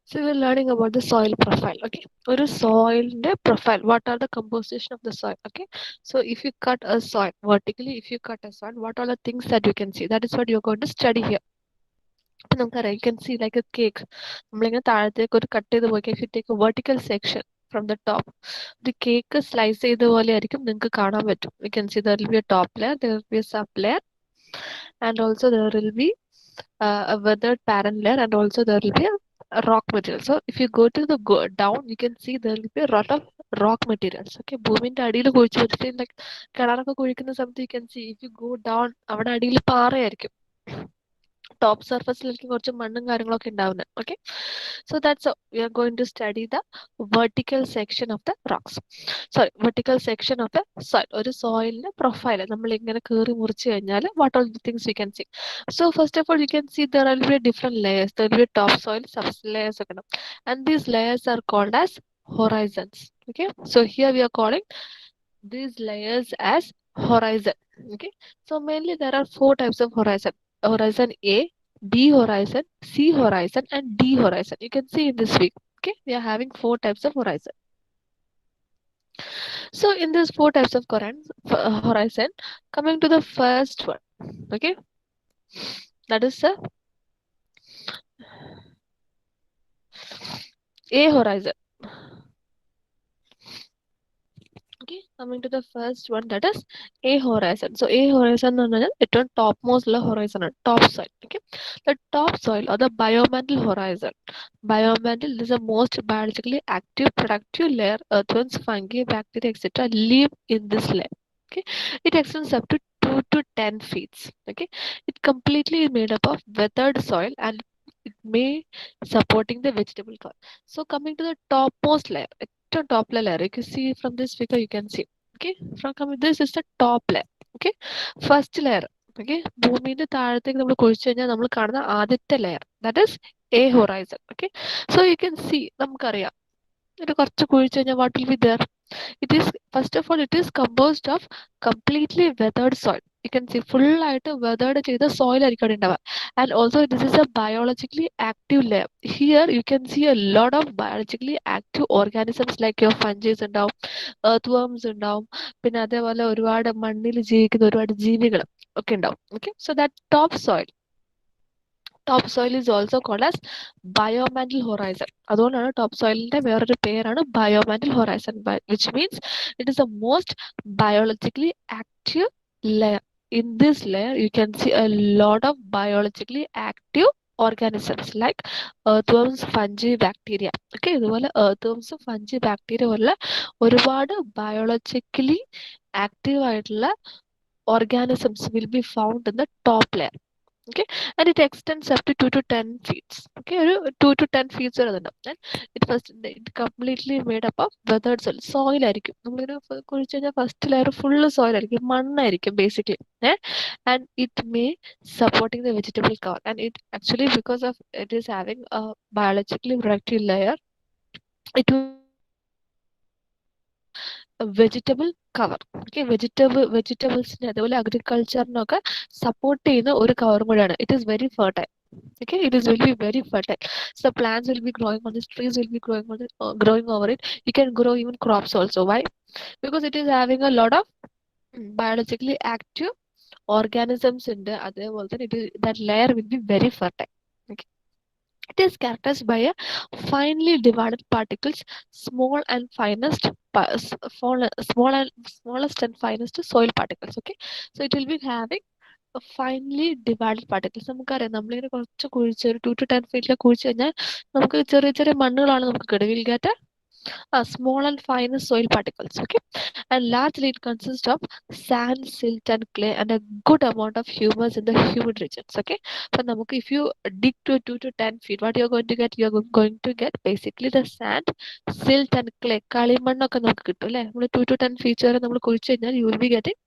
So we're learning about the soil profile. Okay, or a soil profile. What are the composition of the soil? Okay, so if you cut a soil vertically, if you cut a soil, what are the things that you can see? That is what you're going to study here. ഇപ്പം നമുക്കറിയാം you can see like a cake. നമ്മളിങ്ങനെ താഴത്തേക്ക് ഒരു cut ചെയ്ത് പോയി if you take a vertical section from the top, the cake slice ചെയ്ത പോലെ ആയിരിക്കും നിങ്ങൾക്ക് കാണാൻ പറ്റും. You can see there will be a top layer, there will be a sub layer, and also there will be a weathered parent layer, and also there will be a rock material. So if you go to the down, you can see there will be a lot of rock materials. Okay, ഭൂമിന്റെ അടിയിൽ കുഴിച്ച് വെച്ചിട്ട് like കിണറൊക്കെ കുഴിക്കുന്ന സമയത്ത് you can see if you go down അവിടെ അടിയിൽ പാറയായിരിക്കും. Top സർഫസിലേക്ക് കുറച്ച് മണ്ണും കാര്യങ്ങളൊക്കെ ഉണ്ടാവുന്നത്. Okay, so that's we are going to study the vertical section of the rocks, sorry vertical section of the soil. ഒരു സോയിലിന്റെ പ്രൊഫൈൽ നമ്മൾ ഇങ്ങനെ കീറി മുറിച്ച് കഴിഞ്ഞാൽ what all the things you can see. So first of all you can see there will be different layers. There will be top soil, sub layers ഒക്കെ ഉണ്ടാവും, and these layers are called as horizons. Okay, so here we are calling these layers as horizon. Okay, so mainly there are four types of horizon: horizon A, B horizon, C horizon, and D horizon. You can see in this week. Okay, we are having four types of horizon. So in these four types of horizon, coming to the first one. Okay, that is the A horizon. Okay, coming to the first one, that is A horizon. So A horizon it on topmost horizon, top soil. Okay, the top soil or the biomantle horizon. Biomantle is the most biologically active productive layer. Earthworms, fungi, bacteria, etc. live in this layer. Okay, it extends up to 2 to 10 feet. Okay, it completely is made up of weathered soil and it may supporting the vegetable cover. So coming to the topmost layer, top layer, you can see from this figure, you can see. Okay, from coming, this is the top layer. Okay, first layer. Okay, ഭൂമിന്റെ താഴത്തേക്ക് നമ്മൾ കുഴിച്ചു കഴിഞ്ഞാൽ നമ്മൾ കാണുന്ന ആദ്യത്തെ layer, that is a horizon. Okay, so you can see, നമുക്കറിയാം ഇത് കുറച്ച് കുഴിച്ചു കഴിഞ്ഞാൽ what will be there. It is first of all it is composed of completely weathered soil. You can see full ആയിട്ട് വെതേർഡ് ചെയ്ത soil ആയിരിക്കും അവിടെ ഉണ്ടാവുക. And also this is a biologically active layer. Here you can see a lot of biologically active organisms like your fungi ഉണ്ടാവും, earth വർംസ് ഉണ്ടാവും, പിന്നെ അതേപോലെ ഒരുപാട് മണ്ണിൽ ജീവിക്കുന്ന ഒരുപാട് ജീവികൾ ഒക്കെ ഉണ്ടാവും. Okay, so that top soil is also called as biomantle horizon. അതുകൊണ്ടാണ് ടോപ്പ് സോയിലിന്റെ വേറൊരു പേരാണ് biomantle horizon, which means it is the most biologically active layer. In this layer, you can see a lot of biologically active organisms like earthworms, fungi, bacteria. Okay, ഇതുപോലെ earthworms, fungi, bacteria പോലുള്ള ഒരുപാട് biologically active ആയിട്ടുള്ള organisms will be found in the top layer. Okay, and it extends up to 2 to 10 feet. Okay, ഒരു 2 to 10 feet വരെ അതുണ്ടാവും. And it completely made up of weathered soil. Soil ആയിരിക്കും, നമ്മളിങ്ങനെ കുഴിച്ച് കഴിഞ്ഞാൽ ഫസ്റ്റ് ലെയർ ഫുള്ള് സോയിൽ ആയിരിക്കും, മണ്ണായിരിക്കും basically. And it may supporting the vegetable cover, and it actually because of it is having a biologically productive layer, it will vegetable cover. Okay, വെജിറ്റബിൾസിനെ അതുപോലെ അഗ്രികൾച്ചറിനൊക്കെ support ചെയ്യുന്ന ഒരു കവറും കൂടെയാണ്. It is very fertile. Okay, it is will be very fertile. So plants will be growing on this, trees will be growing on it, growing over it. You can grow even crops also. Why? Because it is having a lot of biologically active organisms in the other world. It is that layer will be very fertile. Okay. It is characterized by a finely divided particles, small and finest, smallest and finest soil particles. Okay, so it will be having a finely divided particles. നമുക്കറിയാം, നമ്മളിങ്ങനെ കുറച്ച് കുഴിച്ച് ഒരു 2 to 10 feet കുഴിച്ച് കഴിഞ്ഞാൽ നമുക്ക് ചെറിയ ചെറിയ മണ്ണുകളാണ് നമുക്ക് കിട്ടുക. Will get small and fine soil particles. Okay, and largely it consists of sand, silt, and clay, and a good amount of humus in the humid regions. Okay, so നമുക്ക് if you dig to 2 to 10 feet, what you're going to get? You're going to get basically the sand, silt, and clay. കളിമണ്ണൊക്കെ നമുക്ക് കിട്ടും അല്ലേ? നമ്മൾ 2 to 10 feet വരെ നമ്മൾ കുഴിച്ച് കഴിഞ്ഞാൽ you will be getting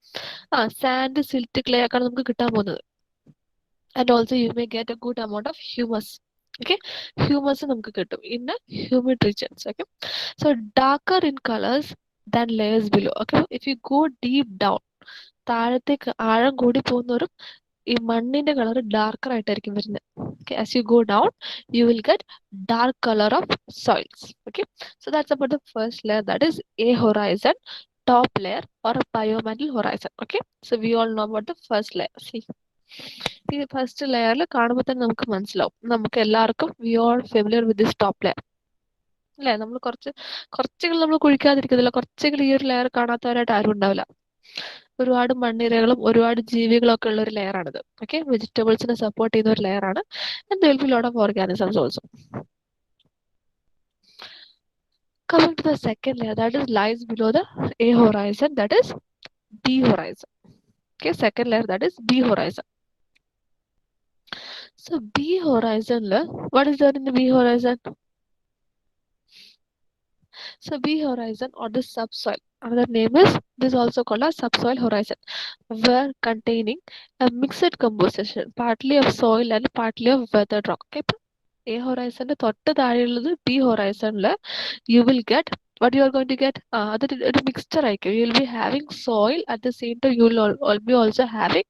sand, silt, clay ഒക്കെയാണ് നമുക്ക് കിട്ടാൻ പോകുന്നത്. And also you may get A good amount of humus. Okay, humus നമുക്ക് കിട്ടും in humid regions. Okay, so darker in colours than layers below. Okay, if you go deep down, താഴത്തേക്ക് ആഴം കൂടി പോകുന്നവരും ഈ മണ്ണിന്റെ കളർ ഡാർക്കർ ആയിട്ടായിരിക്കും വരുന്നത്. Okay, as you go down, you will get dark color of soils. Okay, so that's about the first layer, that is a horizon, top layer or a biomantle horizon. Okay, so we all know about the first layer. See, ഈ first ലെയറിൽ കാണുമ്പോൾ തന്നെ നമുക്ക് മനസ്സിലാവും, നമുക്ക് എല്ലാവർക്കും we all familiar with this top layer അല്ലേ. നമ്മൾ കുറച്ചെങ്കിലും നമ്മൾ കുഴിക്കാതിരിക്കത്തില്ല, കുറച്ചെങ്കിലും ഈ ഒരു ലെയർ കാണാത്തവരായിട്ട് ആരും ഉണ്ടാവില്ല. ഒരുപാട് മണ്ണിരകളും ഒരുപാട് ജീവികളും ഒക്കെ ഉള്ള ഒരു ലെയർ ആണിത്. ഓക്കെ, വെജിറ്റബിൾസിനെ സപ്പോർട്ട് ചെയ്യുന്ന ഒരു ലെയർ ആണ്. And there will be lot of organisms also. Coming to the second layer, that is lies below the A horizon, that is B horizon. Okay, second layer, that is B horizon. So B horizon, what is there in the B horizon? So B horizon or the subsoil, another name is, this is also called as subsoil horizon, where containing a mixed composition, partly of soil and partly of weathered rock. Okay, A horizon തൊട്ട് താഴെയുള്ളത് B horizon, you will get what you are going to get, അതൊരു mixture ആയിരിക്കും. You will be having soil, at the same time you will all be also having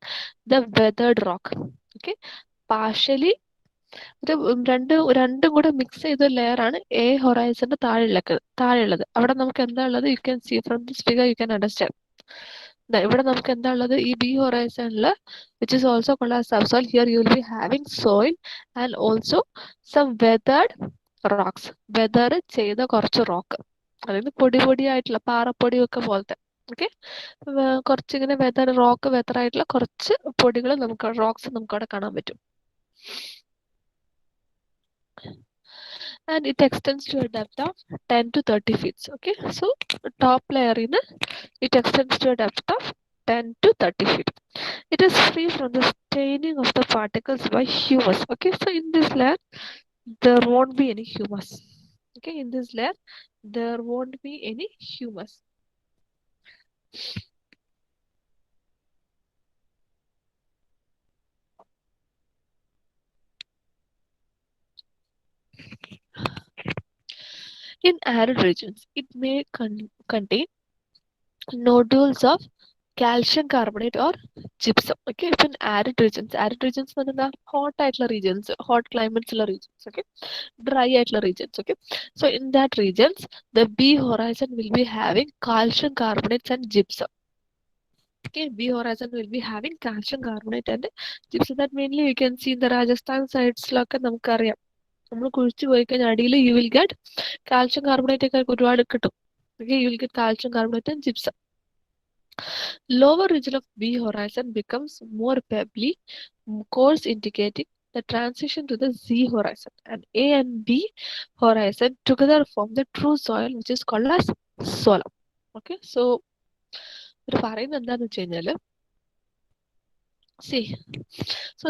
the weathered rock. Okay, partially ഇത് രണ്ടും കൂടെ mix ചെയ്ത layer ആണ് A ഹൊറൈസന്റെ താഴെയുള്ളത്. അവിടെ നമുക്ക് എന്താ ഉള്ളത്, you can see from this figure, you can understand. ഇവിടെ നമുക്ക് എന്താ ഉള്ളത്, ഈ ബി ഹൊറൈസണില് which is also called as subsoil, here you will be having soil and also some weathered rocks, weather ചെയ്ത കുറച്ച് റോക്ക്, അതായത് പൊടിയായിട്ടുള്ള പാറപ്പൊടിയൊക്കെ പോലത്തെ. ഓക്കെ, കുറച്ചിങ്ങനെ വെതറായിട്ടുള്ള കുറച്ച് പൊടികൾ നമുക്ക്, റോക്സ് നമുക്ക് അവിടെ കാണാൻ പറ്റും. And it extends to a depth of 10 to 30 feet. Okay, so top layer in it extends to a depth of 10 to 30 feet. It is free from the staining of the particles by humus. Okay, so in this layer there won't be any humus. Okay, in this layer there won't be any humus. In arid regions, it may contain nodules of calcium carbonate or gypsum. Okay, ഇപ്പം arid regions എന്ന് പറഞ്ഞാൽ hot ആയിട്ടുള്ള regions, hot climates ഉള്ള regions, okay, dry ആയിട്ടുള്ള regions. Okay, so in that regions the B horizon will be having calcium carbonates and gypsum. Okay, B horizon will be having calcium carbonate and gypsum. That mainly you can see in the Rajasthan sides-ലൊക്കെ നമുക്കറിയാം. നമ്മൾ കുഴിച്ചു പോയി കഴിഞ്ഞാൽ അടിയിൽ you will get calcium carbonate ഒക്കെ ഒരുപാട് കിട്ടും. Okay, you will get calcium carbonate and gypsum. Lower region of B horizon becomes more pebbly, coarse, indicating the transition to the Z horizon. And A and B horizon together form the true soil, which is called as soil. Okay, so ഇത് പറയുന്നത് എന്താന്ന് വെച്ച് കഴിഞ്ഞാല്, see, so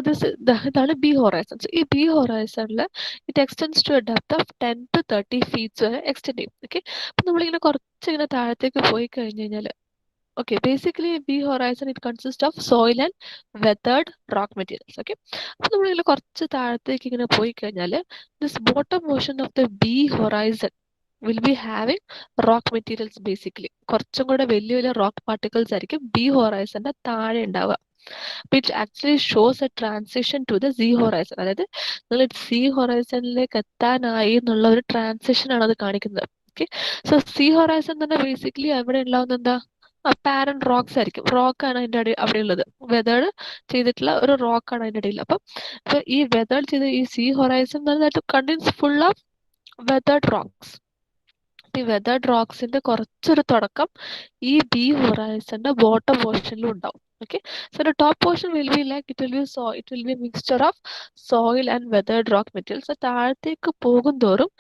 ഇതാണ് B horizon. ഈ B ഹൊറൈസണിൽ it extends to a depth of 10 to 30 feets വരെ extend ചെയ്യും. ഓക്കെ, അപ്പം നമ്മളിങ്ങനെ കുറച്ചിങ്ങനെ താഴത്തേക്ക് പോയി കഴിഞ്ഞ് കഴിഞ്ഞാൽ, okay, basically B horizon it consists of soil and weathered rock materials. Okay, അപ്പോൾ നമ്മളിങ്ങനെ കുറച്ച് താഴത്തേക്ക് ഇങ്ങനെ പോയി കഴിഞ്ഞാൽ this bottom portion of the B horizon will be having rock materials. Basically കുറച്ചും കൂടെ വലിയ വലിയ റോക്ക് പാർട്ടിക്കിൾസ് ആയിരിക്കും ബി ഹൊറൈസന്റെ താഴെ ഉണ്ടാവുക. It actually shows a transition to the C horizon, അതായത് നിങ്ങൾ സി ഹൊറൈസണിലേക്ക് എത്താനായി എന്നുള്ള ഒരു ട്രാൻസിഷൻ ആണ് അത് കാണിക്കുന്നത്. ഓക്കെ, സോ സി ഹൊറൈസൺ തന്നെ ബേസിക്കലി അവിടെ ഉണ്ടാവുന്ന എന്താ, പാരന്റ് റോക്സ് ആയിരിക്കും. റോക്കാണ് അതിന്റെ അവിടെ ഉള്ളത്, വെതേർഡ് ചെയ്തിട്ടുള്ള ഒരു റോക്കാണ് അതിന്റെ ഇടയിൽ. അപ്പം ഈ വെതേർഡ് ചെയ്ത ഈ C horizon contains full of weathered rocks. ഈ വെതേർഡ് റോക്സിന്റെ കുറച്ചൊരു തുടക്കം ഈ ബി ഹൊറൈസന്റെ ബോട്ടം പോർഷനിലും ഉണ്ടാവും. Okay, so the top portion will be like it will be a mixture of soil and weathered rock materials. So താഴത്തേക്ക് പോകും തോറും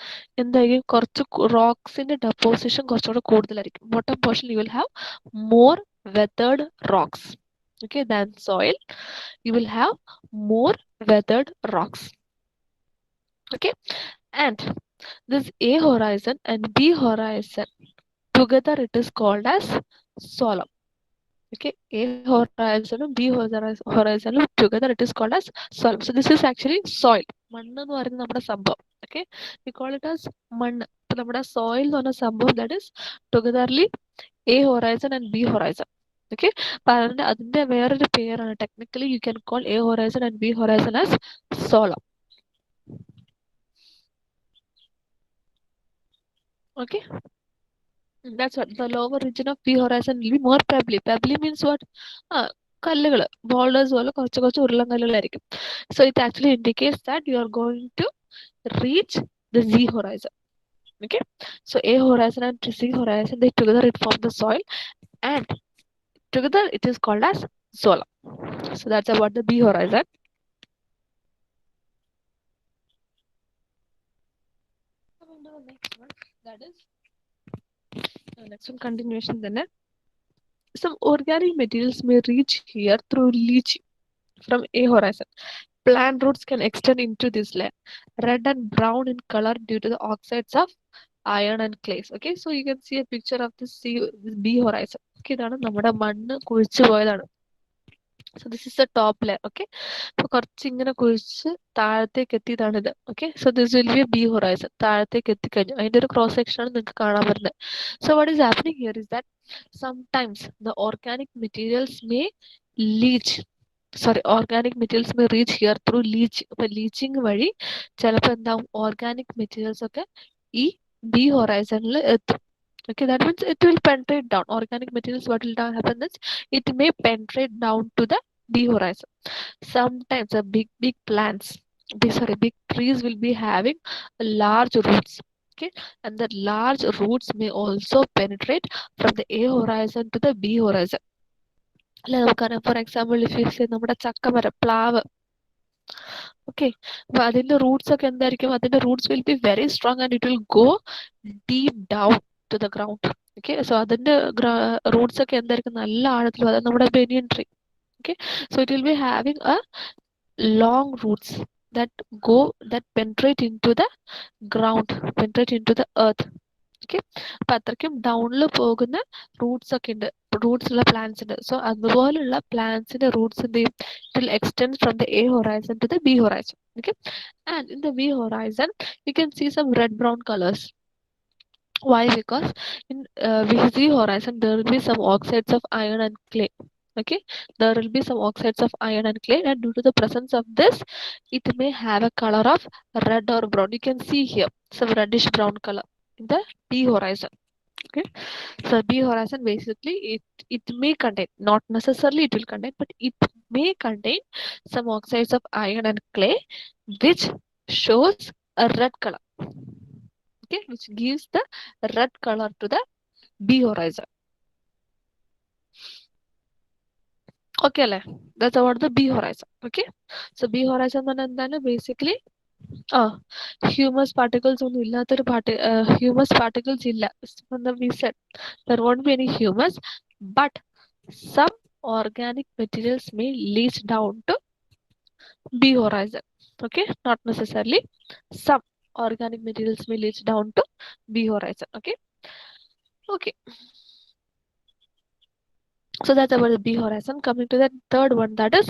എന്തായിരിക്കും, കുറച്ച് റോക്സിന്റെ ഡെപ്പോസിഷൻ കുറച്ചുകൂടെ കൂടുതലായിരിക്കും. Bottom portion you will have more weathered rocks, okay, than soil. You will have more weathered rocks. Okay, and this A horizon and B horizon together it is called as soil. Okay, A horizon and B horizon together it is called as soil. So this is actually soil. മണ്ണ് എന്ന് പറയുന്നത് നമ്മുടെ സംഭവം. Okay, we call it as മണ്ണ്. അപ്പൊ നമ്മുടെ soil എന്ന് പറഞ്ഞ സംഭവം that is togetherly A horizon and B horizon. Okay, അപ്പൊ അതിന്റെ വേറൊരു പേരാണ്, technically you can call A horizon and B horizon as soil. Okay, that's what the lower region of B horizon will be more pebbly. Pebbly means what? കല്ലുകൾ boulders പോലെ കുറച്ച് കുറച്ച് ഉരുളൻ കല്ലുകളായിരിക്കും. So it actually indicates that you are going to reach the Z horizon. Okay, so A horizon and Z horizon, they together it form the soil, and together it is called as Zola. So that's about the B horizon. Coming to the next one, that is next one continuation. Then some organic materials may reach here through leaching from A horizon. Plant roots can extend into this layer, red and brown in color due to the oxides of iron and clays. Okay, so you can see a picture of this this B horizon. Okay, ഇതാണ് നമ്മുടെ മണ്ണ് കുഴിച്ചു പോയതാണ്. So this is the top layer. Okay, so കുറച്ച് ഇങ്ങനെ കുഴിച്ച് താഴത്തേക്ക് എത്തിയതാണിത്. Okay, so this will be a B horizon. താഴത്തേക്ക് എത്തിക്കഴിഞ്ഞു അതിന്റെ ഒരു ക്രോസ് സെക്ഷൻ ആണ് നിങ്ങൾക്ക് കാണാൻ പറ്റുന്നത്. So what is happening here is that sometimes the organic materials may leach, organic materials may reach here through leach. അപ്പൊ ലീച്ചിങ് വഴി ചിലപ്പോൾ എന്താവും ഓർഗാനിക് മെറ്റീരിയൽസ് ഒക്കെ ഈ ബി ഹൊറൈസണിൽ എത്തും. Okay, that means it will penetrate down. Organic materials, what will happen is it may penetrate down to the B horizon. Sometimes a big plants, big trees will be having large roots. Okay, and the large roots may also penetrate from the A horizon to the B horizon. അല്ലെ നമുക്കറിയാം, for example if you say നമ്മുടെ ചക്കമരം പ്ലാവ്. Okay, അപ്പൊ അതിന്റെ roots ഒക്കെ എന്തായിരിക്കും, അതിന്റെ roots will be very strong and it will go deep down to the ground. Okay, so അതിന്റെ റൂട്ട്സ് ഒക്കെ എന്തായിരിക്കും, നല്ല ആഴത്തിൽ, അതായത് നമ്മുടെ banyan tree. Okay, so it will be having a long roots that that penetrate into the ground, penetrate into the earth. Okay, അപ്പൊ അത്രയ്ക്കും ഡൗണിൽ പോകുന്ന റൂട്ട്സ് ഒക്കെ ഉണ്ട്, റൂട്ട്സ് ഉള്ള പ്ലാന്റ്സ് ഉണ്ട്. സോ അതുപോലുള്ള പ്ലാന്റ്സിന്റെ റൂട്ട്സ് എന്ത് ചെയ്യും, it will extend from the A horizon to the B horizon. Okay, and in the B horizon you can see some red brown colors. Why? Because in VZ horizon there will be some oxides of iron and clay. Okay, there will be some oxides of iron and clay, and due to the presence of this, it may have a color of red or brown. You can see here some reddish brown color in the B horizon. Okay, so B horizon basically it may contain, not necessarily it will contain, but it may contain some oxides of iron and clay, which shows a red color. Okay, which gives the red color to the B horizon. Okay, അല്ലേ, that's about the B horizon. Okay, so B horizon എന്ന് പറഞ്ഞാൽ എന്താണ്, basically humus particles ഒന്നും ഇല്ലാത്തൊരു humus particles ഇല്ല. We said there won't be any humus, but some organic materials may leach down to B horizon. Okay, not necessarily, some organic materials may leach down to B horizon. Okay, okay, so that's about the B horizon. Coming to the third one, that is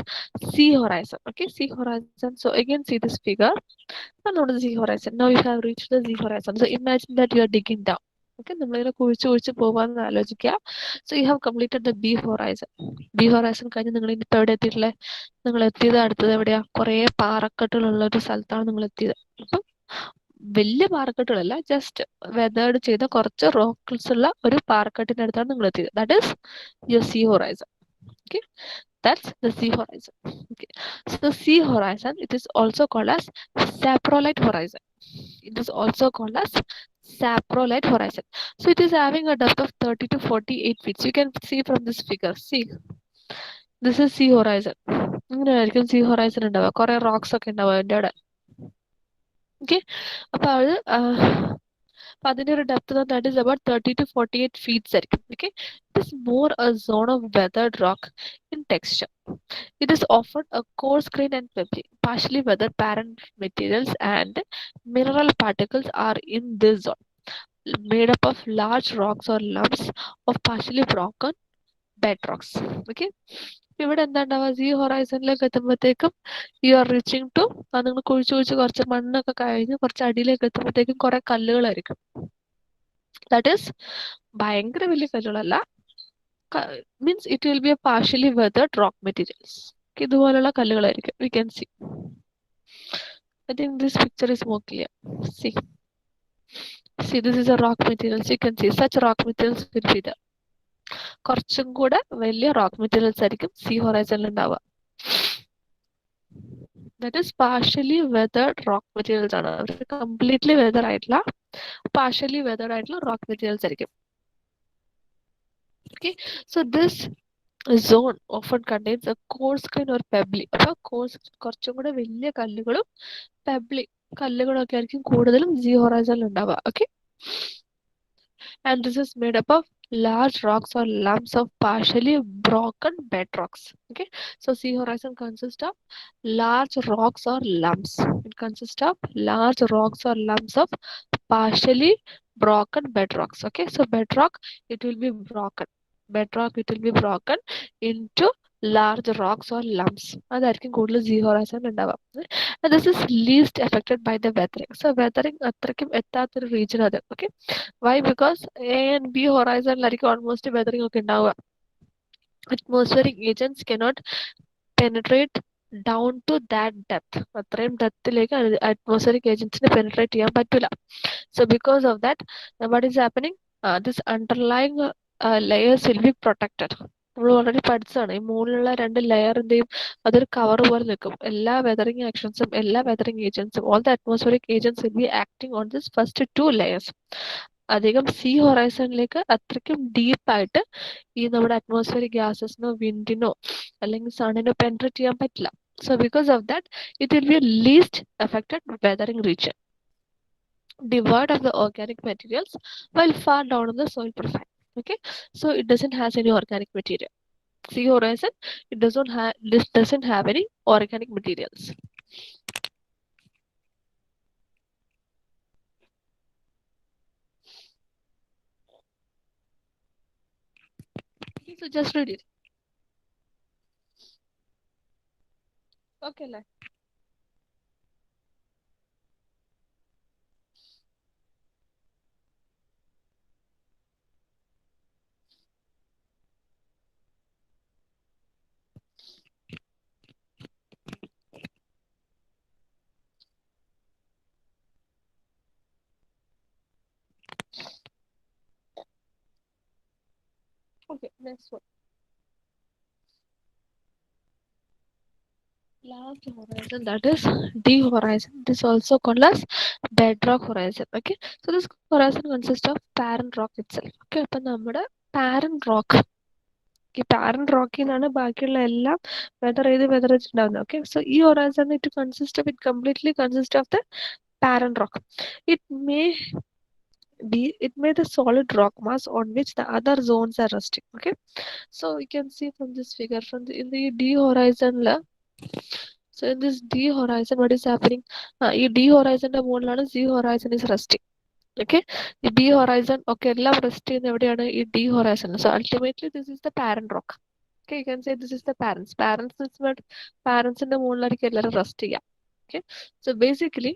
C horizon. Okay, C horizon. So again, see this figure. And not the Z horizon. Now you have reached the Z horizon. So imagine that you are digging down. Okay, നമ്മളിങ്ങനെ കുഴിച്ച് കുഴിച്ച് പോകാമെന്ന് ആലോചിക്കുക. So you have completed the B horizon. B horizon കഴിഞ്ഞ് നിങ്ങൾ ഇനിയിപ്പോൾ എവിടെ എത്തിയിട്ടില്ലേ, നിങ്ങൾ എത്തിയത് അടുത്തത് എവിടെയാ, കുറേ പാറക്കെട്ടുകളുള്ള ഒരു സ്ഥലത്താണ് നിങ്ങൾ എത്തിയത്. അപ്പം വലിയ പാറക്കെട്ടുകളല്ല, ജസ്റ്റ് വെതേർഡ് ചെയ്ത കുറച്ച് റോക്സ് ഉള്ള ഒരു പാറക്കെട്ടിന്റെ അടുത്താണ് നിങ്ങൾ എത്തിയത്. That is your C horizon. Okay, that's the C horizon. Okay, so the C horizon, it is also called as saprolite horizon. It is also called as saprolite horizon. So it is having a depth of 30 to 48 feet. So you can see from this figure. See, this is C horizon. ഇങ്ങനെയായിരിക്കും C horizon ഉണ്ടാവുക, കുറെ rocks ഒക്കെ ഉണ്ടാവുക അതിൻ്റെ അവിടെ. Okay, അപ്പോൾ അത് അതിൻ്റെ ഒരു depth that is about 30 to 48 feet ആയിരിക്കും. Okay, it is more A zone of weathered rock in texture. It is often a coarse grained and pebbly, partially weathered parent materials and mineral particles are in this zone, made up of large rocks or lumps of partially broken bedrocks. Okay, ഇവിടെ എന്താ ഉണ്ടാവുക, Z ഹൊറൈസണിലേക്ക് എത്തുമ്പോഴത്തേക്കും you are reaching to, അത് നിങ്ങൾ കുഴിച്ച് കുഴിച്ച് കുറച്ച് മണ്ണൊക്കെ കഴിഞ്ഞ് കുറച്ച് അടിയിലേക്ക് എത്തുമ്പോഴത്തേക്കും കുറെ കല്ലുകളായിരിക്കും. ദാറ്റ് ഈസ് ഭയങ്കര വലിയ കല്ലുകളല്ല, means it will be a partially weathered rock materials. ഇതുപോലുള്ള കല്ലുകളായിരിക്കും. We can see. I think this picture is more clear. See. See, this is a rock materials. You can see such rock materials will be there. കുറച്ചും കൂടെ വലിയ rock materials ആയിരിക്കും C ഹൊറൈസണിൽ ഉണ്ടാവുക. That is partially weathered rock materials ആണ്. Completely weather ആയിട്ടുള്ള partially weathered ആയിട്ടുള്ള rock materials ആയിരിക്കും. Okay, so this zone often contains a coarse grain or pebbly. അപ്പോൾ കുറച്ചും കൂടെ വലിയ കല്ലുകളും പെബ്ലി കല്ലുകളും ഒക്കെ ആയിരിക്കും കൂടുതലും സീ ഹൊറൈസണിൽ ഉണ്ടാവുക. Okay, and this is made up of large rocks or lumps of partially broken bedrocks. Okay, so sea horizon consists of large rocks or lumps. It consists of large rocks or lumps of partially broken bedrocks. Okay, so bedrock, it will be broken. Bedrock, it will be broken into large rocks or lumps. അതായിരിക്കും കൂടുതൽ see horizon ഉണ്ടാവുക. And this is least affected by the weathering. So weathering അത്രയ്ക്കും എത്താത്തൊരു region അത്. Okay, why? Because A and B ഹൊറൈസണിലായിരിക്കും almost weathering ഒക്കെ ഉണ്ടാവുക. Atmospheric agents cannot penetrate down to that depth. അത്രയും ഡെപ്തിലേക്ക് അറ്റ്മോസ്ഫിയറിക് ഏജൻസിന് പെനിട്രേറ്റ് ചെയ്യാൻ പറ്റില്ല. So because of that, what is happening, this underlying layers will be protected. നമ്മൾ already പഠിച്ചതാണ്, ഈ മുകളിലുള്ള രണ്ട് ലെയർ എന്ത് ചെയ്യും, അതൊരു കവർ പോലെ നിൽക്കും. എല്ലാ വെതറിംഗ് ആക്ഷൻസും എല്ലാ വെതറിംഗ് ഏജൻസും all the atmospheric agents will be acting on this first two layers. അധികം സീ ഹൊറൈസണിലേക്ക് അത്രയ്ക്കും ഡീപ്പായിട്ട് ഈ നമ്മുടെ അറ്റ്മോസ്ഫിയറിക് ഗ്യാസസിനോ വിൻഡിനോ അല്ലെങ്കിൽ സണ്ണിനോ പെനിട്രേറ്റ് ചെയ്യാൻ പറ്റില്ല. So because of that it will B least affected weathering region, devoid of the organic materials, while far down on the soil profile. Okay, so it doesn't has any organic material. Sea horizon, this doesn't have any organic materials. Okay, so just read it. Okay, like. Okay, next one. Last horizon, that is D horizon. This is also called as bedrock horizon. Okay, so this horizon consists of parent rock itself. Okay, അപ്പം നമ്മുടെ parent rock, ഈ parent റോക്കിൽ നിന്നാണ് ബാക്കിയുള്ള എല്ലാം weather വെച്ചിട്ടുണ്ടാവുന്നത്. Okay, so ഈ horizon it consist of, it completely consist of the parent rock. It may it may the solid rock mass on which the other zones are resting. Okay, so you can see from this figure, in the D horizon la, so in this D horizon what is happening, ഈ D horizon ന്റെ മുകളിലാണ് Z horizon is resting. Okay, ഈ B horizon ഒക്കെ എല്ലാം rest ചെയ്യുന്ന എവിടെയാണ്, ഈ D horizon. So ultimately this is the parent rock. Okay, you can say this is the parents is what, പാരന്റ്സിന്റെ മുകളിലായിരിക്കും എല്ലാവരും റെസ്റ്റ് ചെയ്യുക. Okay, so basically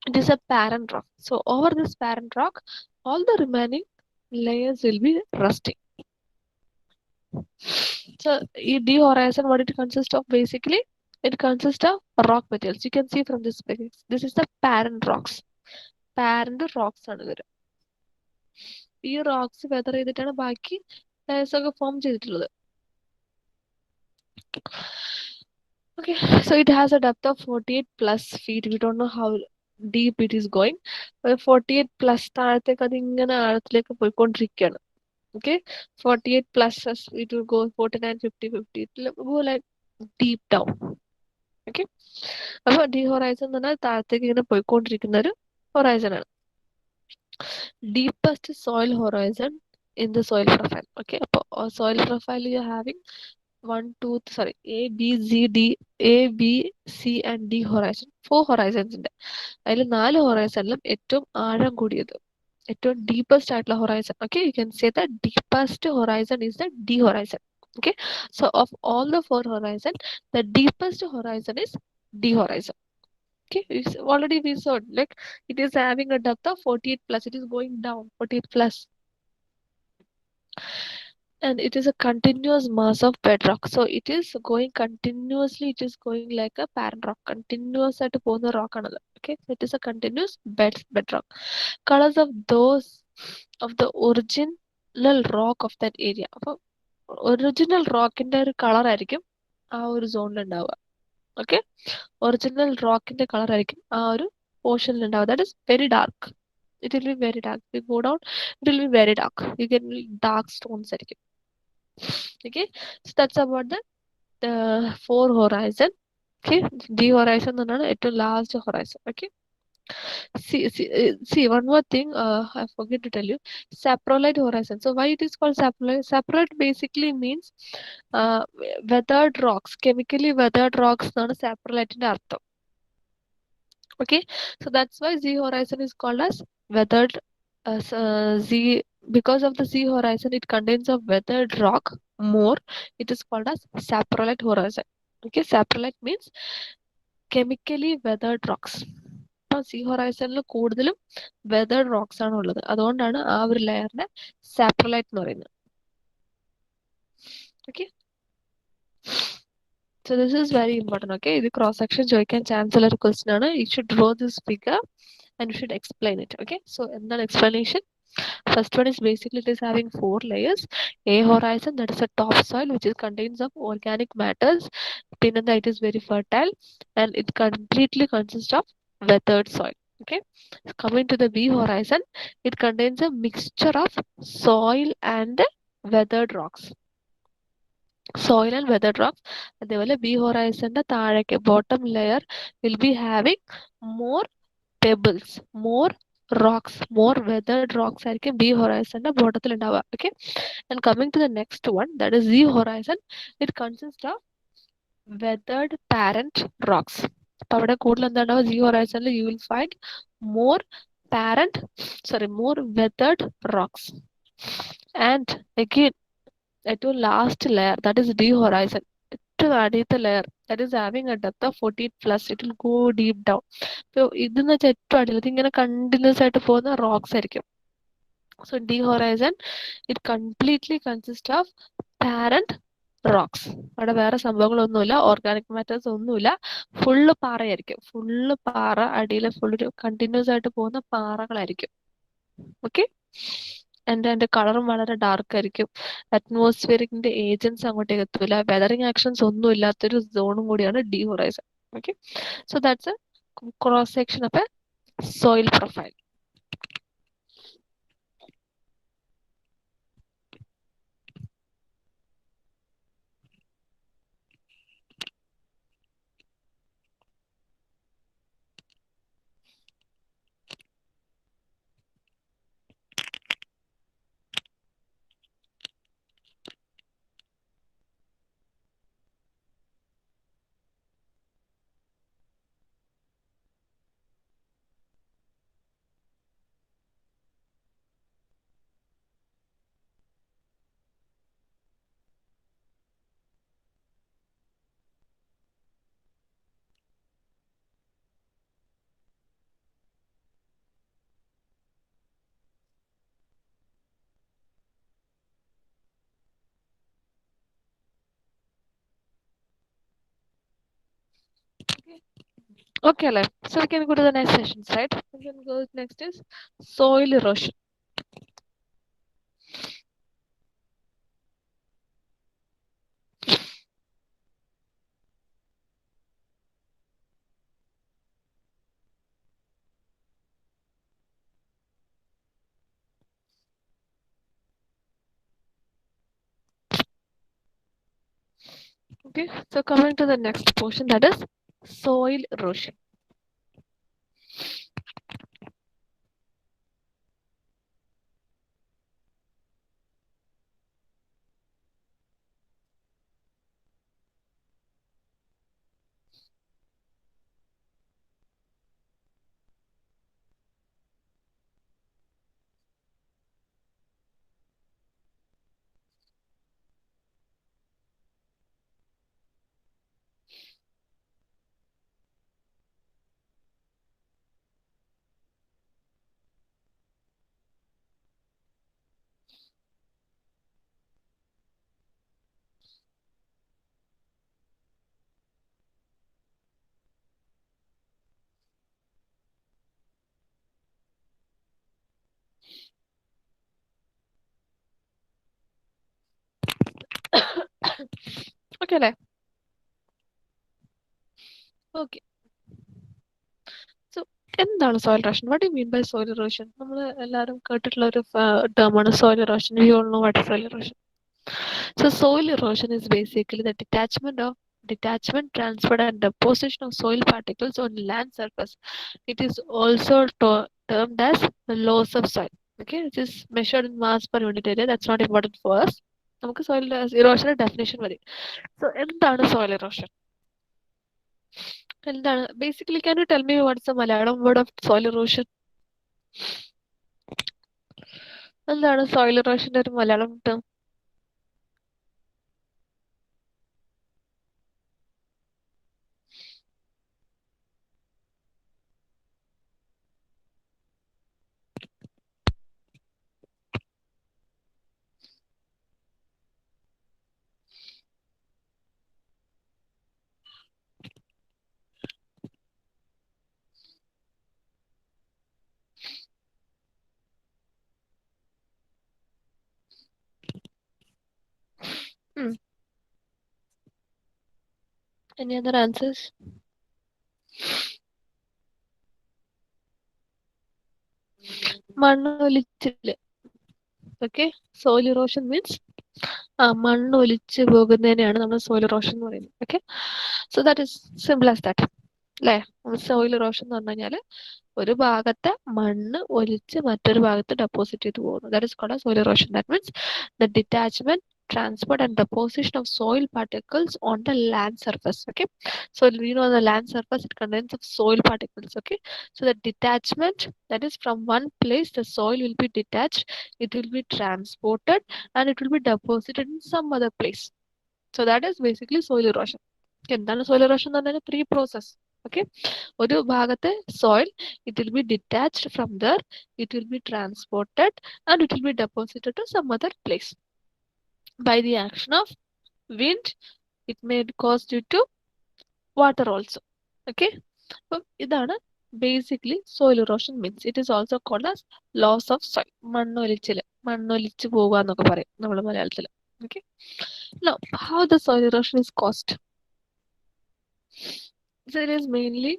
it is a parent rock. So over this parent rock, all the remaining layers will be resting. So D horizon, what it consists of basically, it consists of rock materials. You can see from this picture, this is the parent rocks. Parent rocks ആണ് വരും. ഈ rocks weather ചെയ്തിട്ടാണ് ബാക്കി layers ഒക്കെ form ചെയ്തിട്ടുള്ളത്. Okay, so it has a depth of 48 plus feet. We don't know how deep it is going. 48 plus താഴത്തേക്ക് അത് ഇങ്ങനെ ആഴത്തിലേക്ക് പോയിക്കൊണ്ടിരിക്കുകയാണ്. Okay, 48 plus it will go 49, 50, 50. It will go like deep down. Okay, അപ്പോൾ D horizon എന്ന് പറഞ്ഞാൽ താഴത്തേക്ക് ഇങ്ങനെ പോയിക്കൊണ്ടിരിക്കുന്ന ഒരു ഹൊറൈസൺ ആണ്. Deepest soil horizon in the soil profile. Okay, അപ്പോൾ soil profile you are having 1, 2, sorry, A, B, C and D horizon. 4 horizons ഉണ്ട്. അതിൽ 4 ഹൊറൈസണിലും ഏറ്റവും ആഴം കൂടിയത്, ഏറ്റവും ഡീപ്പസ്റ്റ് ആയിട്ടുള്ള horizon. Okay, you can say the deepest horizon is the D horizon. Okay, so of all the 4 horizon, the deepest horizon is D horizon. Okay, already we saw like it is having a depth of 48 plus, it is going down 48 plus. and it is a continuous mass of bedrock. So it is going continuously, it is going like a parent rock, continuous ആയിട്ട് പോകുന്ന rock ആണത്. Okay, so it is a continuous bedrock. Colors of those of the original rock of that area. അപ്പോൾ original റോക്കിന്റെ ഒരു colour ആയിരിക്കും ആ ഒരു സോണിൽ ഉണ്ടാവുക. ഓക്കെ, ഒറിജിനൽ റോക്കിന്റെ കളർ ആയിരിക്കും ആ ഒരു പോർഷനിൽ ഉണ്ടാവുക. That is very dark. It will be very dark. We go down, it will be very dark. You get dark stones ആയിരിക്കും. Okay, so that's about the four horizon. Okay, D horizon എന്ന് പറഞ്ഞാണ് ഏറ്റവും last horizon. Okay, see one more thing, I forget to tell you, saprolite horizon. So why it is called saprolite? Saprolite basically means uh, weathered rocks, chemically weathered rocks എന്നാണ് saprolite-ന്റെ അർത്ഥം. Okay, so that's why Z horizon is called as weathered. Z, because of the Z horizon, it contains a weathered rock more. It is called as saprolite horizon. Okay, saprolite means chemically weathered rocks. അപ്പോൾ C ഹൊറൈസണിൽ കൂടുതലും weathered rocks ആണ് ഉള്ളത്. അതുകൊണ്ടാണ് ആ ഒരു ലെയറിനെ സാപ്രലൈറ്റ് എന്ന് പറയുന്നത്. Okay, so this is very important. Okay, ഇത് ക്രോസ് സെക്ഷൻ ചോദിക്കാൻ ചാൻസ് ഉള്ള ഒരു ക്വസ്റ്റ്യൻ ആണ്. You should draw this figure and you should explain it. Okay, so എന്താണ് explanation? First one is basically it is having four layers. A horizon, that is a topsoil which is contains of organic matters. Pinanda, it is very fertile and it completely consists of weathered soil. Okay, coming to the B horizon, it contains a mixture of soil and weathered rocks. Soil and weathered rocks. അതേപോലെ B horizon താഴേക്ക് bottom layer will be having more pebbles, more rocks, more weathered rocks ആയിരിക്കും B horizon ബോട്ടത്തിൽ ഉണ്ടാവുക. Okay, and coming to the next one, that is Z horizon, it consists of weathered parent rocks. അപ്പോൾ അവിടെ കൂടുതൽ എന്താ ഉണ്ടാവുക? Z horizon you will find more parent, sorry, more weathered rocks. And again, ഏറ്റവും last layer, that is D horizon, ഏറ്റവും അടിയത്തെ layer, that is having a depth of 14 plus, it will go deep down. അപ്പോൾ ഇതെന്ന് വെച്ചാൽ ഏറ്റവും അടിയിൽ, ഇതിങ്ങനെ continuous ആയിട്ട് പോകുന്ന റോക്സ് ആയിരിക്കും. So D horizon, it completely consists of parent rocks. അവിടെ വേറെ സംഭവങ്ങളൊന്നുമില്ല, ഓർഗാനിക് മാറ്റേഴ്സ് ഒന്നുമില്ല, ഫുള്ള് പാറയായിരിക്കും. ഫുള്ള് പാറ, അടിയിൽ ഫുള്ളൊരു കണ്ടിന്യൂസ് ആയിട്ട് പോകുന്ന പാറകളായിരിക്കും. ഓക്കെ, അതിന്റെ കളറും വളരെ ഡാർക്ക് ആയിരിക്കും. അറ്റ്മോസ്ഫിയറിന്റെ ഏജൻസ് അങ്ങോട്ടേക്ക് എത്തൂല, വെതറിങ് ആക്ഷൻസ് ഒന്നും ഇല്ലാത്തൊരു സോണും കൂടിയാണ് D horizon. Okay, so that's A cross section of A soil profile. Okay, Alef. So we can go to the next sessions, right? We can go next is soil erosion. Okay, so coming to the next portion, that is soil erosion. Okay അല്ലേ? Okay. So എന്താണ് soil erosion? What you mean by soil erosion? നമ്മൾ എല്ലാവരും കേട്ടിട്ടുള്ള ഒരു ടേമാണ് soil erosion. You all know what is soil erosion. So soil erosion is basically the detachment, transfer, and deposition of soil particles on land surface. It is also termed as the loss of soil. Okay, it is measured in mass per unit area. That's not important for us. നമുക്ക് soil erosion definition മതി. So എന്താണ് soil erosion? എന്താണ് basically can you tell me what's the Malayalam word of soil erosion? എന്താണ് soil ഇറോഷന്റെ ഒരു Malayalam term? Any other answers? മണ്ണൊലിച്ചില്. Okay, soil erosion means മണ്ണ് ഒലിച്ച് പോകുന്നതിനെയാണ് നമ്മൾ സോയിൽ ഇറോഷൻ എന്ന് പറയുന്നത്. Okay, so that is simple as that അല്ലേ? സോയിൽ ഇറോഷൻ എന്ന് പറഞ്ഞു കഴിഞ്ഞാൽ ഒരു ഭാഗത്തെ മണ്ണ് ഒലിച്ച് മറ്റൊരു ഭാഗത്ത് ഡെപ്പോസിറ്റ് ചെയ്ത് പോകുന്നു. That is called soil erosion. That means the detachment, transport, and deposition of soil particles on the land surface. Okay, so you know the land surface, it contains of soil particles. Okay, so the detachment, that is from one place the soil will be detached, it will be transported, and it will be deposited in some other place. So that is basically soil erosion. എന്താണ് soil erosion എന്ന് പറഞ്ഞാൽ three process. Okay, ഒരു ഭാഗത്തെ soil, it will be detached from there, it will be transported, and it will be deposited to some other place by the action of wind. It may cause due to water also. Okay, അപ്പം ഇതാണ് basically soil erosion means. It is also called as loss of soil. മണ്ണൊലിച്ച് പോവുക എന്നൊക്കെ പറയും നമ്മൾ മലയാളത്തിൽ. Okay, now how the soil erosion is caused? So it is mainly,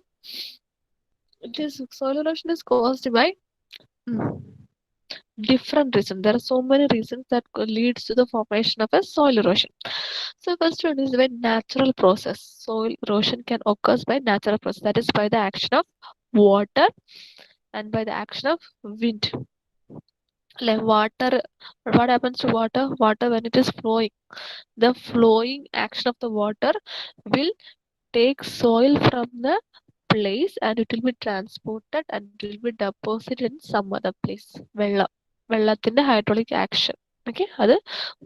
soil erosion is caused by different reasons. There are so many reasons that leads to the formation of a soil erosion. So first one is by natural process. Soil erosion can occur by natural process. That is by the action of water and by the action of wind. Like water, what happens to water? Water, when it is flowing, the flowing action of the water will take soil from the place and it will be transported and it will be deposited in some other place. വെള്ളത്തിന്റെ hydraulic action. Okay, അത്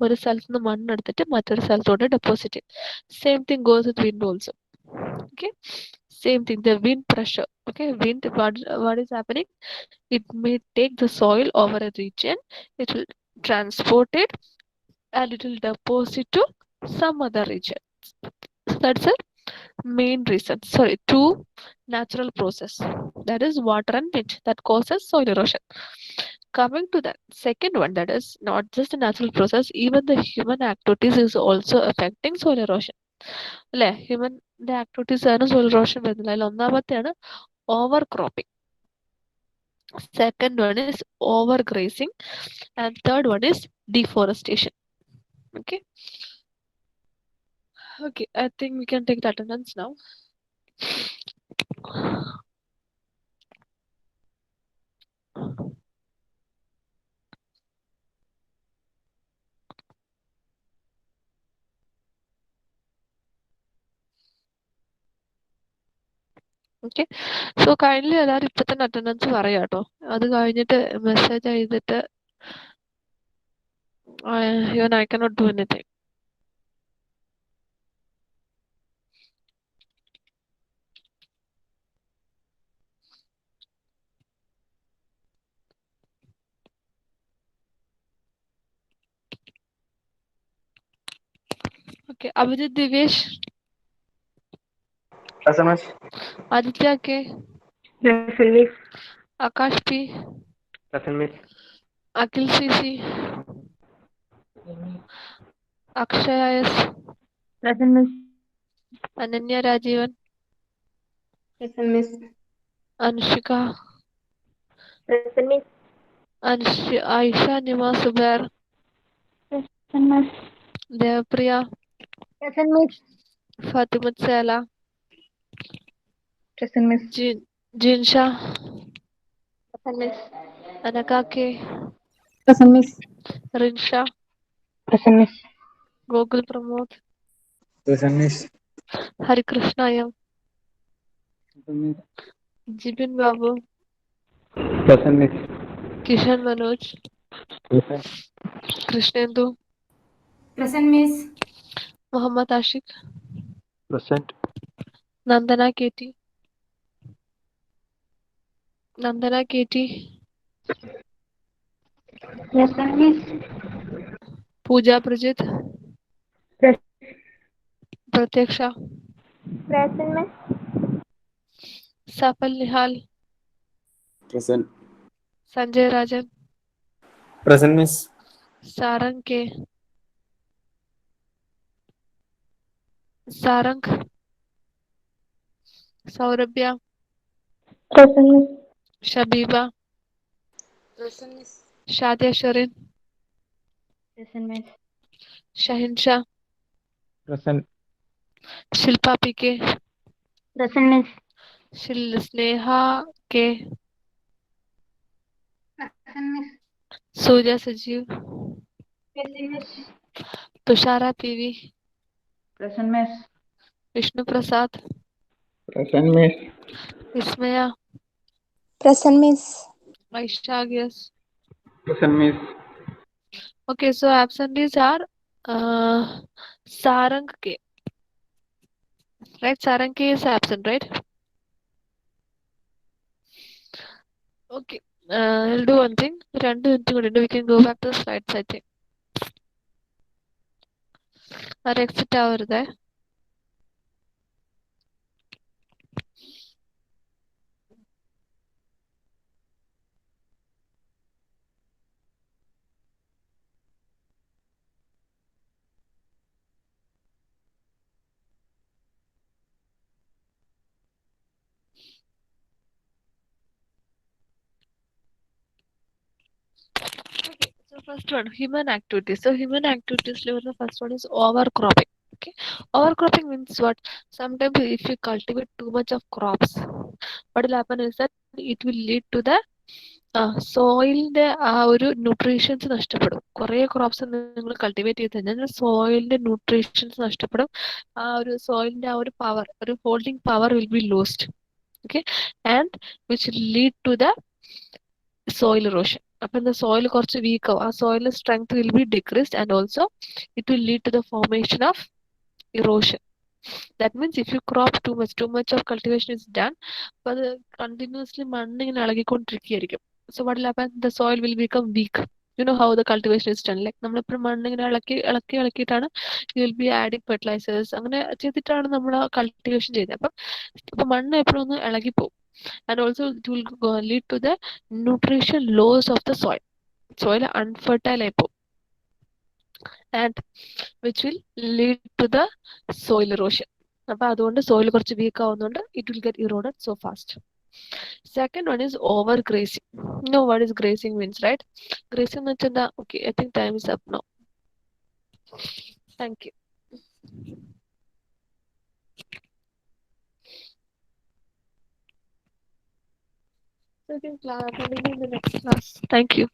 ഒരു സ്ഥലത്ത് നിന്ന് മണ്ണെടുത്തിട്ട് മറ്റൊരു സ്ഥലത്തോട്ട് deposit ചെയ്യും. Same thing goes with wind also. Okay, same thing, the wind pressure. Okay, wind, what is happening? It may take the soil over a region, it will transport it, and it will deposit to some other region. That's a main reason. Sorry, two natural process, that is water and wind, that causes soil erosion. Coming to the second one, that is not just a natural process, even the human activities is also affecting soil erosion. അല്ലെ, ഹ്യൂമന്റെ activities ആണ് soil erosion വരുന്നത്. അതിൽ ഒന്നാമത്തെയാണ് over cropping, second one is over grazing, and third one is deforestation. Okay, okay, I think we can take the attendance now. Okay, so kindly എല്ലാവരും ഇപ്പൊ തന്നെ attendance പറയാം കേട്ടോ. അത് കഴിഞ്ഞിട്ട് മെസ്സേജ് ചെയ്തിട്ട് even I cannot do anything. Okay, Abhijit Divesh, SMS. Aditya K, Present, miss. Akash P, Present, miss. Akhil CC, Akshaya S, Present, Miss. Ananya Rajivan, Present, Miss. Anushika, Present, Miss. Aisha Nima Subair, Present, Miss. Devapriya, Present, Miss. Fatimat Sela, Present, Miss. Jinsha, Present, Miss. Anakake, Present, Miss. Rinsha, Present, Miss. Gokul Pramod, Present, Miss. Hari Krishnayam, Present, Miss. Jibin Babu, Present, Miss. Kishan Manoj, Present. Krishnendu, Present, Miss. Muhammad Ashik, Present. Nandana Keti, Nandana Keti, Present, Miss. Pooja Prajit, Present, Pratyaksha, Miss. Safal Nihal, Present. Sanjay Rajan, Present, Miss. Sarang K, Sarang, Saurabhya, Present, Miss. Shabiba, Present, Miss. Shadia Sharin, Present, Miss. Shahinsha, Present. Shilpa PK, Present, Miss. Sneha K, Present, Miss. Surya Sajiv, Present, Miss. Tushara PV, Present, Miss. Vishnu Prasad, Present, Miss. Vismaya, Present, Miss. Vaishagyas. Present, Miss. Okay, so absentees are Sarang K, right? Sarang K is absent, right? Okay, I'll do one thing. We can go back to the slides, I think. Our exit hour there. Okay, so first one, human activities. So human activities level, the first one is overcropping. Okay, overcropping means what? Sometimes if you cultivate too much of crops, what will happen is that it will lead to the സോയിലിന്റെ ആ ഒരു nutritions നഷ്ടപ്പെടും. കുറേ crops നിങ്ങൾ cultivate ചെയ്ത് കഴിഞ്ഞാൽ സോയിലിന്റെ nutritions നഷ്ടപ്പെടും. ആ ഒരു സോയിലിന്റെ ആ ഒരു പവർ, ഒരു holding power will be lost. Okay, and which lead to the soil erosion. അപ്പൊ എന്താ, സോയിൽ കുറച്ച് വീക്ക് ആവും. ആ സോയിലിന്റെ strength will be decreased and also it will lead to the formation of erosion. That means if you crop too much of cultivation is done, അപ്പൊ അത് continuously മണ്ണ് ഇങ്ങനെ ഇളകിക്കൊണ്ടിരിക്കുകയായിരിക്കും. So what will happen? The soil will become weak. You know how the cultivation is done. Like നമ്മളിപ്പോൾ മണ്ണ് ഇങ്ങനെ ഇളക്കിയിട്ടാണ് you will be adding fertilizers. അങ്ങനെ ചെയ്തിട്ടാണ് നമ്മൾ കൾട്ടിവേഷൻ ചെയ്യുന്നത്. അപ്പം ഇപ്പൊ മണ്ണ് എപ്പോഴും ഒന്ന് ഇളകിപ്പോവും. And also it will lead to the nutrition loss of the soil. Soil unfertile ആയി പോകും. And which will lead to the soil erosion. അപ്പൊ അതുകൊണ്ട് സോയിൽ കുറച്ച് വീക്ക് ആവുന്നതുകൊണ്ട് it will get eroded so fast. Second one is over grazing. You know what is grazing means, right? Grazing എന്ന് വെച്ചാൽ എന്താ? Okay, I think time is up now. Thank you. So you can continue in the next class. Thank you.